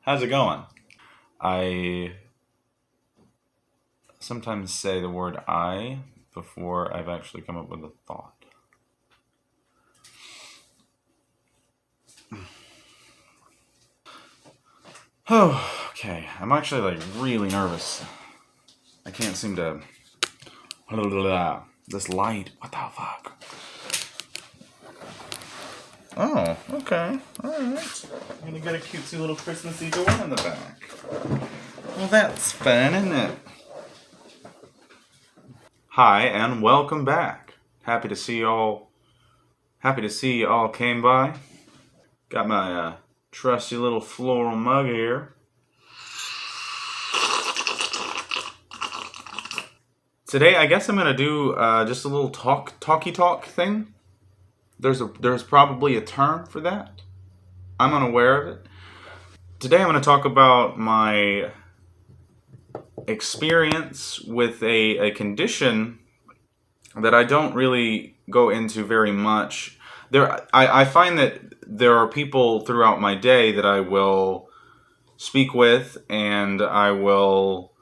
How's it going? I sometimes say the word I before I've actually come up with a thought. Oh, okay. I'm actually really nervous. I can't seem to. This light. What the fuck? Oh, okay. Alright. I'm gonna get a cutesy little Christmassy door in the back. Well, that's fun, isn't it? Hi, and welcome back. Happy to see y'all. Happy to see y'all came by. Got my trusty little floral mug here. Today, I guess I'm gonna do just a little talky talk thing. There's probably a term for that. I'm unaware of it. Today, I'm gonna talk about my experience with a condition that I don't really go into very much. I find that there are people throughout my day that I will speak with, and I will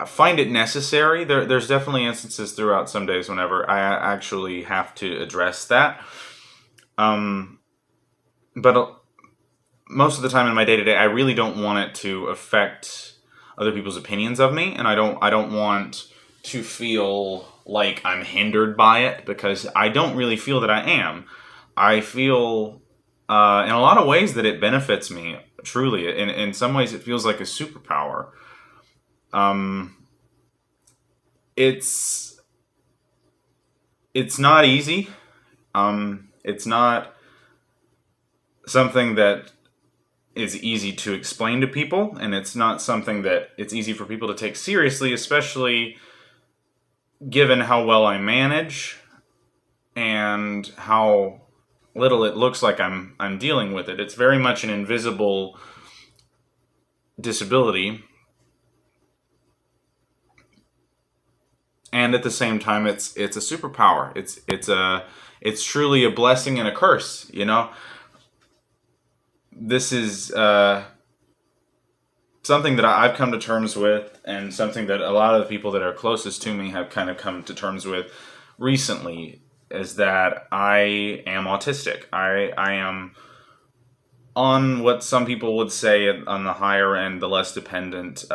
find it necessary. There's definitely instances throughout some days whenever I actually have to address that. But most of the time in my day to day, I really don't want it to affect other people's opinions of me, and I don't want to feel like I'm hindered by it, because I don't really feel that I am. I feel in a lot of ways that it benefits me, truly. In some ways, it feels like a superpower. It's not easy. It's not something that is easy to explain to people, and it's not something that it's easy for people to take seriously, especially given how well I manage and how little it looks like I'm dealing with it. It's very much an invisible disability, and at the same time, it's a superpower. It's truly a blessing and a curse. This is something that I've come to terms with, and something that a lot of the people that are closest to me have kind of come to terms with recently, is that I am autistic. I am on what some people would say on the higher end, the less dependent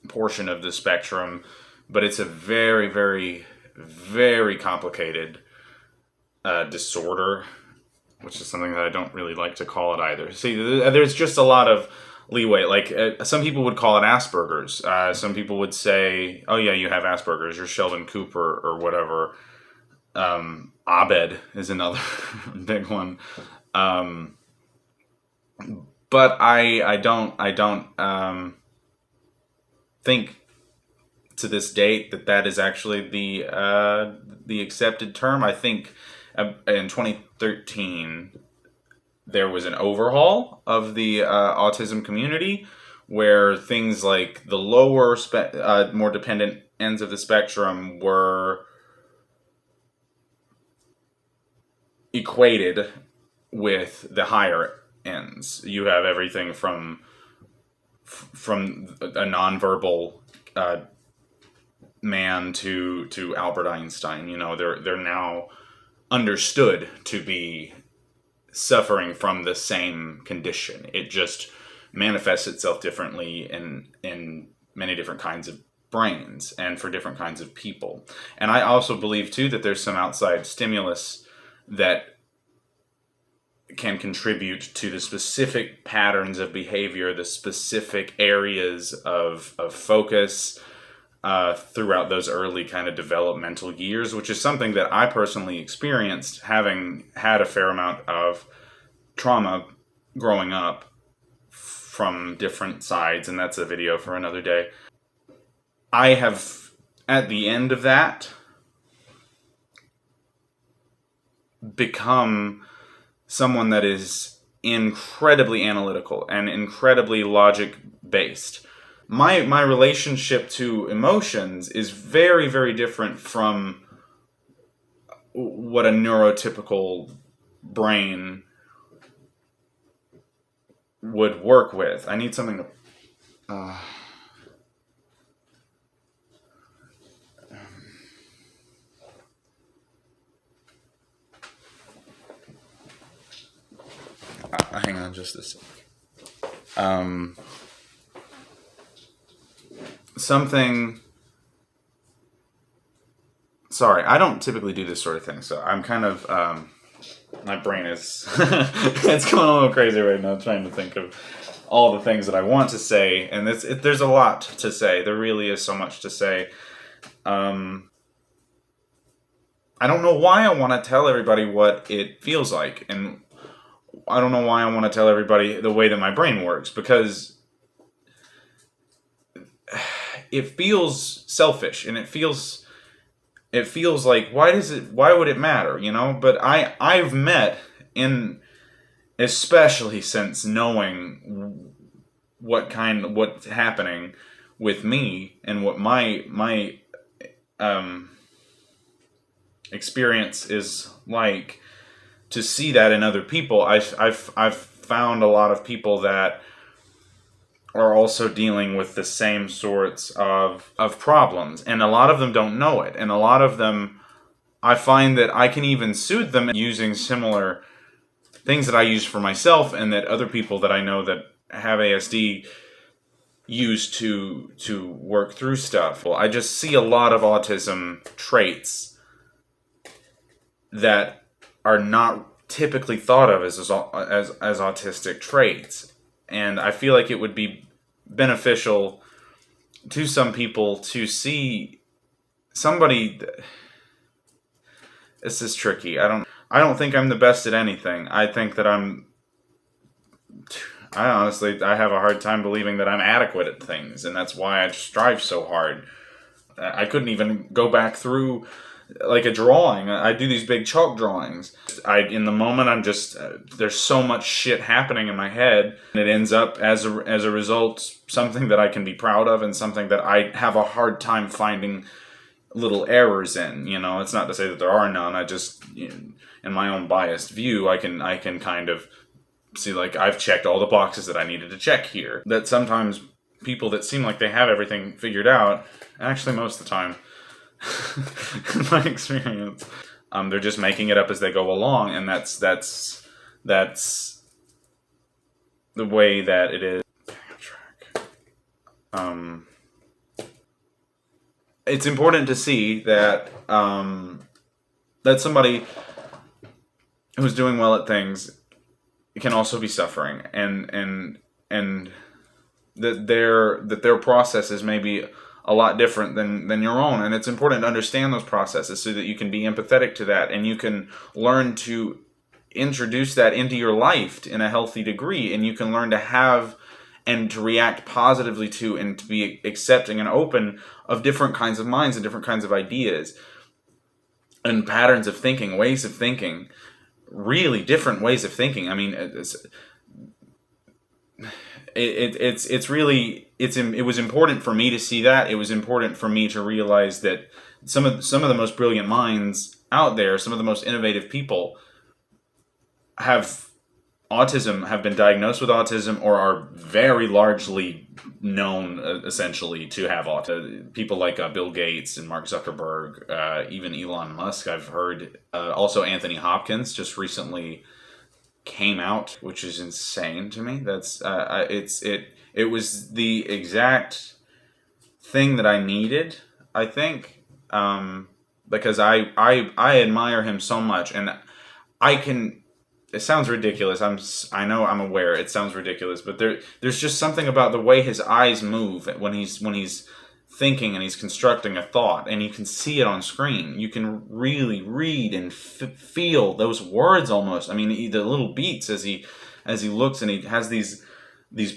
portion of the spectrum, but it's a very, very, very complicated disorder, which is something that I don't really like to call it either. See, there's just a lot of leeway. Like, some people would call it Asperger's. Some people would say, "Oh yeah, you have Asperger's. You're Sheldon Cooper or whatever." Abed is another big one. But I don't think to this date that is actually the accepted term. I think in 2013 there was an overhaul of the autism community, where things like the lower, more dependent ends of the spectrum were equated with the higher ends. You have everything from a nonverbal man to Albert Einstein. They're now understood to be suffering from the same condition. It just manifests itself differently in many different kinds of brains and for different kinds of people. And I also believe too that there's some outside stimulus that can contribute to the specific patterns of behavior, the specific areas of focus throughout those early kind of developmental years, which is something that I personally experienced, having had a fair amount of trauma growing up from different sides, and that's a video for another day. I have, at the end of that, become someone that is incredibly analytical and incredibly logic based. My relationship to emotions is very, very different from what a neurotypical brain would work with. I need something to. Hang on just a sec. Something. Sorry, I don't typically do this sort of thing, so I'm kind of. My brain is. It's going a little crazy right now, trying to think of all the things that I want to say, and there's a lot to say. There really is so much to say. I don't know why I want to tell everybody what it feels like, and I don't know why I want to tell everybody the way that my brain works, because it feels selfish, and it feels like, why would it matter, But I've met, in especially since knowing what's happening with me and what my experience is like, to see that in other people. I've found a lot of people that are also dealing with the same sorts of problems, and a lot of them don't know it, and a lot of them, I find that I can even soothe them using similar things that I use for myself, and that other people that I know that have ASD use to work through stuff. Well, I just see a lot of autism traits that are not typically thought of as autistic traits, and I feel like it would be beneficial to some people to see somebody. This is tricky. I don't think I'm the best at anything. I think that I have a hard time believing that I'm adequate at things, and that's why I strive so hard. I couldn't even go back through like a drawing. I do these big chalk drawings. In the moment, I'm just there's so much shit happening in my head, and it ends up as a result something that I can be proud of, and something that I have a hard time finding little errors in. It's not to say that there are none. I just, in my own biased view, I can kind of see, like, I've checked all the boxes that I needed to check here. That sometimes people that seem like they have everything figured out, actually most of the time, in my experience, they're just making it up as they go along, and that's the way that it is. It's important to see that that somebody who's doing well at things can also be suffering, and that their processes may be a lot different than your own, and it's important to understand those processes so that you can be empathetic to that, and you can learn to introduce that into your life in a healthy degree, and you can learn to have and to react positively to, and to be accepting and open of different kinds of minds and different kinds of ideas and patterns of thinking, ways of thinking, really different ways of thinking. I mean, it was important for me to see that. It was important for me to realize that some of the most brilliant minds out there, some of the most innovative people have autism, have been diagnosed with autism, or are very largely known essentially to have autism. People like Bill Gates and Mark Zuckerberg, even Elon Musk, I've heard. Also Anthony Hopkins just recently came out, which is insane to me. That's it was the exact thing that I needed, I think, because I admire him so much, and I can. It sounds ridiculous. I know, I'm aware it sounds ridiculous, but there's just something about the way his eyes move when he's thinking and he's constructing a thought, and you can see it on screen. You can really read and feel those words almost. I mean, the little beats as he looks, and he has these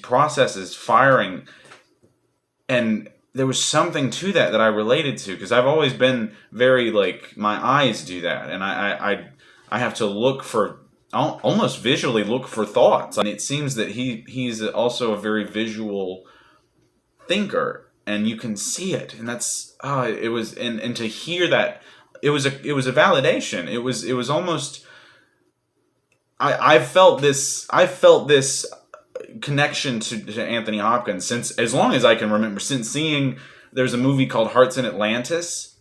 processes firing, and there was something to that I related to, because I've always been very, like, my eyes do that, and I have to look for, almost visually look for thoughts. And it seems that he's also a very visual thinker, and you can see it, and that's it was, and to hear that, it was a validation. It was almost, I felt this connection to Anthony Hopkins since, as long as I can remember, since seeing, there's a movie called Hearts in Atlantis.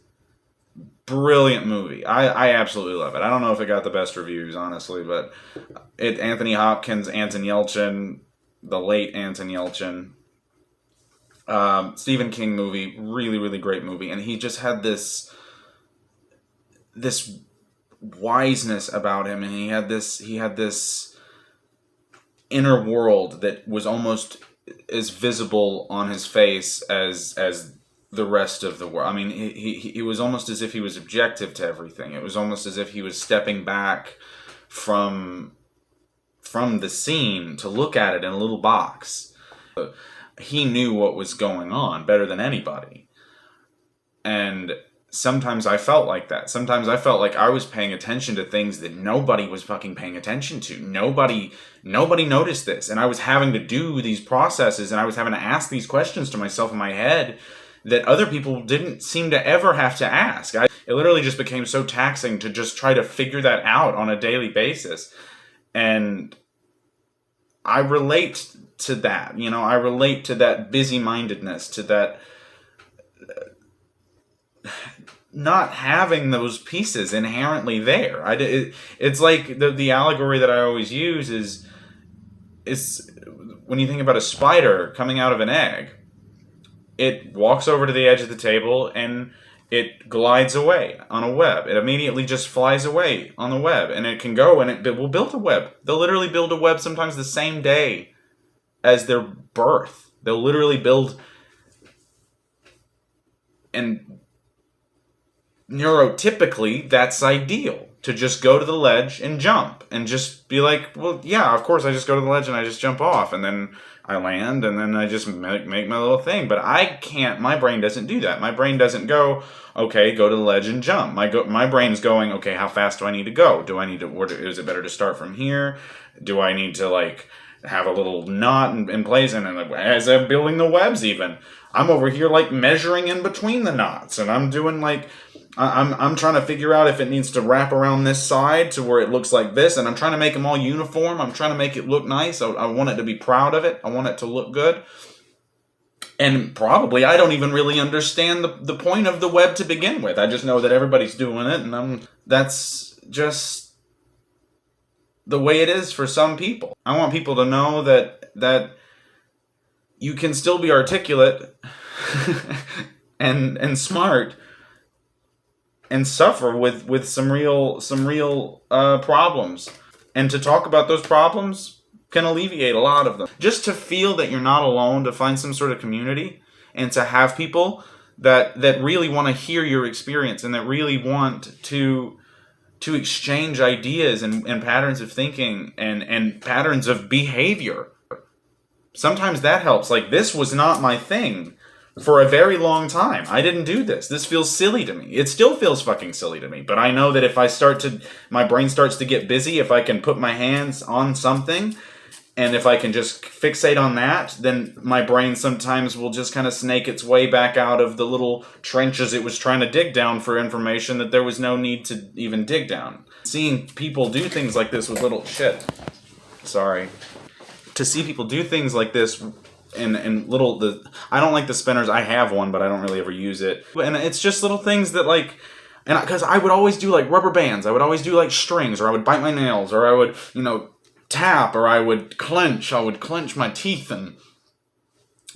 Brilliant movie. I absolutely love it. I don't know if it got the best reviews, honestly, but Anthony Hopkins, Anton Yelchin, the late Anton Yelchin, Stephen King movie, really, really great movie. And he just had this wiseness about him, and he had this inner world that was almost as visible on his face as the rest of the world. I mean, he was almost as if he was objective to everything. It was almost as if he was stepping back from the scene to look at it in a little box. He knew what was going on better than anybody. And sometimes I felt like that. Sometimes I felt like I was paying attention to things that nobody was fucking paying attention to. Nobody noticed this. And I was having to do these processes, and I was having to ask these questions to myself in my head that other people didn't seem to ever have to ask. It literally just became so taxing to just try to figure that out on a daily basis. And I relate to that. I relate to that busy-mindedness, to that not having those pieces inherently there. It's like the allegory that I always use is when you think about a spider coming out of an egg. It walks over to the edge of the table and it glides away on a web. It immediately just flies away on the web, and it can go and it will build a web. They'll literally build a web sometimes the same day as their birth. They'll literally build, and neurotypically that's ideal, to just go to the ledge and jump and just be like, well, yeah, of course I just go to the ledge and I just jump off, and then I land, and then I just make my little thing. But I can't, my brain doesn't do that. My brain doesn't go, okay, go to the ledge and jump. My brain's going, okay, how fast do I need to go? Is it better to start from here? Do I need to, have a little knot in place? And then as I'm building the webs even, I'm over here, measuring in between the knots, and I'm doing, I'm trying to figure out if it needs to wrap around this side to where it looks like this, and I'm trying to make them all uniform. I'm trying to make it look nice. I want it to be proud of it. I want it to look good. And probably I don't even really understand the point of the web to begin with. I just know that everybody's doing it, and that's just the way it is for some people. I want people to know that you can still be articulate and smart and suffer with some real problems. And to talk about those problems can alleviate a lot of them. Just to feel that you're not alone, to find some sort of community, and to have people that really want to hear your experience, and that really want to exchange ideas and patterns of thinking and patterns of behavior. Sometimes that helps. This was not my thing for a very long time. I didn't do this. This feels silly to me. It still feels fucking silly to me. But I know that if my brain starts to get busy, if I can put my hands on something, and if I can just fixate on that, then my brain sometimes will just kind of snake its way back out of the little trenches it was trying to dig down for information that there was no need to even dig down. Seeing people do things like this with little shit. Sorry. To see people do things like this and little, I don't like the spinners. I have one, but I don't really ever use it. And it's just little things that and because I would always do rubber bands. I would always do strings, or I would bite my nails, or I would, tap, or I would clench. I would clench my teeth and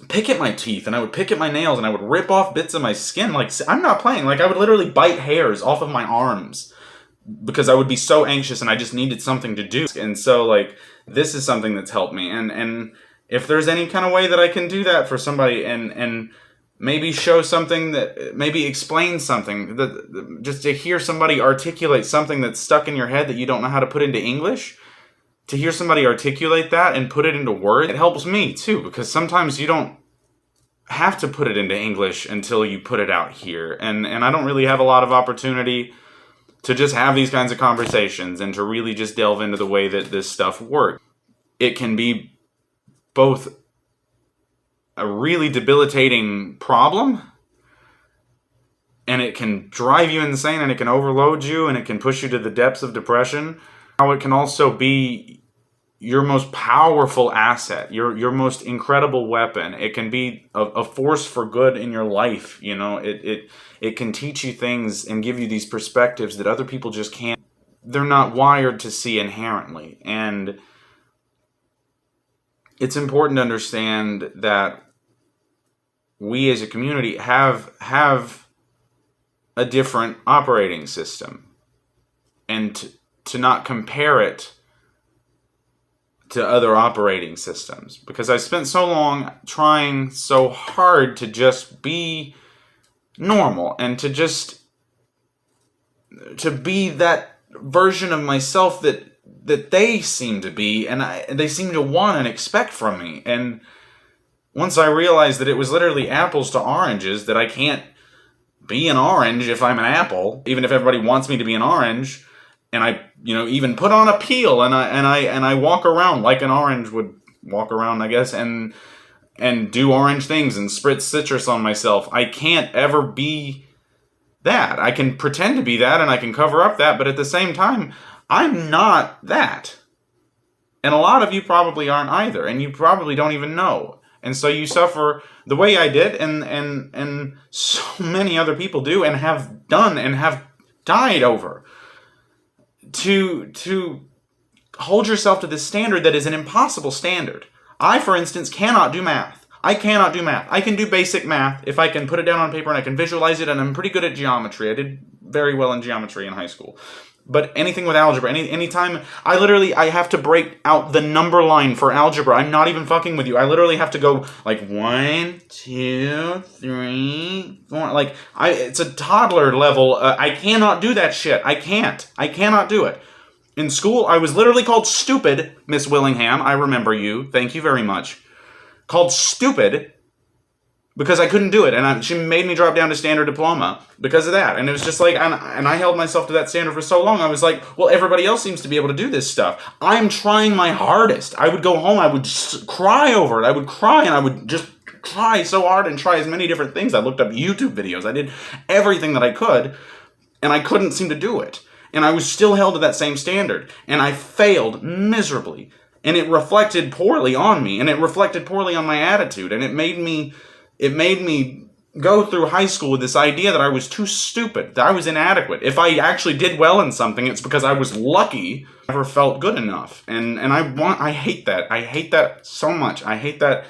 pick at my teeth, and I would pick at my nails, and I would rip off bits of my skin. I'm not playing. I would literally bite hairs off of my arms because I would be so anxious and I just needed something to do. And so this is something that's helped me. And if there's any kind of way that I can do that for somebody, and maybe show something, that maybe explain something, that just to hear somebody articulate something that's stuck in your head that you don't know how to put into English, to hear somebody articulate that and put it into words, it helps me too, because sometimes you don't have to put it into English until you put it out here. And I don't really have a lot of opportunity to just have these kinds of conversations and to really just delve into the way that this stuff works. It can be both a really debilitating problem, and it can drive you insane, and it can overload you, and it can push you to the depths of depression. How it can also be your most powerful asset, your most incredible weapon. It can be a force for good in your life. You know, it can teach you things and give you these perspectives that other people just can't. They're not wired to see inherently. And it's important to understand that we as a community have a different operating system, and to not compare it to other operating systems, because I spent so long trying so hard to just be normal and to be that version of myself that they seem to be, and they seem to want and expect from me. And once I realized that it was literally apples to oranges, that I can't be an orange if I'm an apple, even if everybody wants me to be an orange, and I, even put on a peel and I walk around like an orange would walk around, I guess, and do orange things and spritz citrus on myself. I can't ever be that. I can pretend to be that and I can cover up that, but at the same time, I'm not that. And a lot of you probably aren't either, and you probably don't even know. And so you suffer the way I did, and so many other people do, and have done, and have died over. To hold yourself to this standard that is an impossible standard. I, for instance, cannot do math. I cannot do math. I can do basic math if I can put it down on paper and I can visualize it, and I'm pretty good at geometry. I did very well in geometry in high school. But anything with algebra, anytime, I have to break out the number line for algebra. I'm not even fucking with you. I literally have to go like 1, 2, 3, 4. Like, it's a toddler level. I cannot do that shit. I cannot do it. In school, I was literally called stupid, Miss Willingham. I remember you. Thank you very much. Called stupid because I couldn't do it, and she made me drop down to standard diploma because of that. And it was just like, and I held myself to that standard for so long. I was like, well, everybody else seems to be able to do this stuff. I'm trying my hardest. I would go home, I would just cry over it. I would cry, and I would just try so hard and try as many different things. I looked up YouTube videos. I did everything that I could, and I couldn't seem to do it. And I was still held to that same standard, and I failed miserably. And it reflected poorly on me, and it reflected poorly on my attitude, and it made me go through high school with this idea that I was too stupid, that I was inadequate. If I actually did well in something, it's because I was lucky. I never felt good enough. And I hate that. I hate that so much. I hate that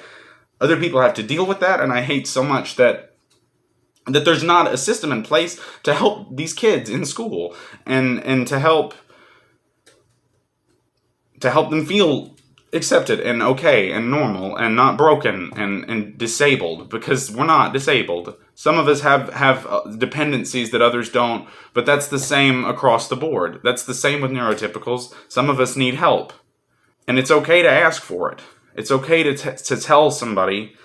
other people have to deal with that, and I hate so much that there's not a system in place to help these kids in school and to help them feel accepted and okay and normal and not broken and disabled, because we're not disabled. Some of us have dependencies that others don't, but that's the same across the board. That's the same with neurotypicals. Some of us need help, and it's okay to ask for it. It's okay to tell somebody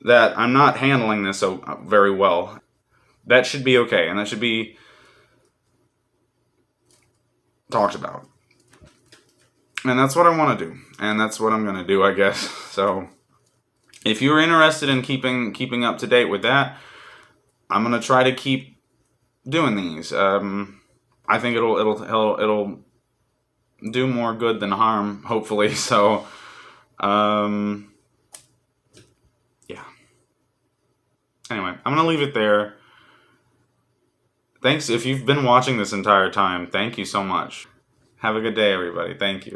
that I'm not handling this so very well. That should be okay, and that should be talked about. And that's what I want to do. And that's what I'm going to do, I guess. So if you're interested in keeping up to date with that, I'm going to try to keep doing these. I think it'll do more good than harm, hopefully. So yeah. Anyway, I'm going to leave it there. Thanks if you've been watching this entire time. Thank you so much. Have a good day, everybody. Thank you.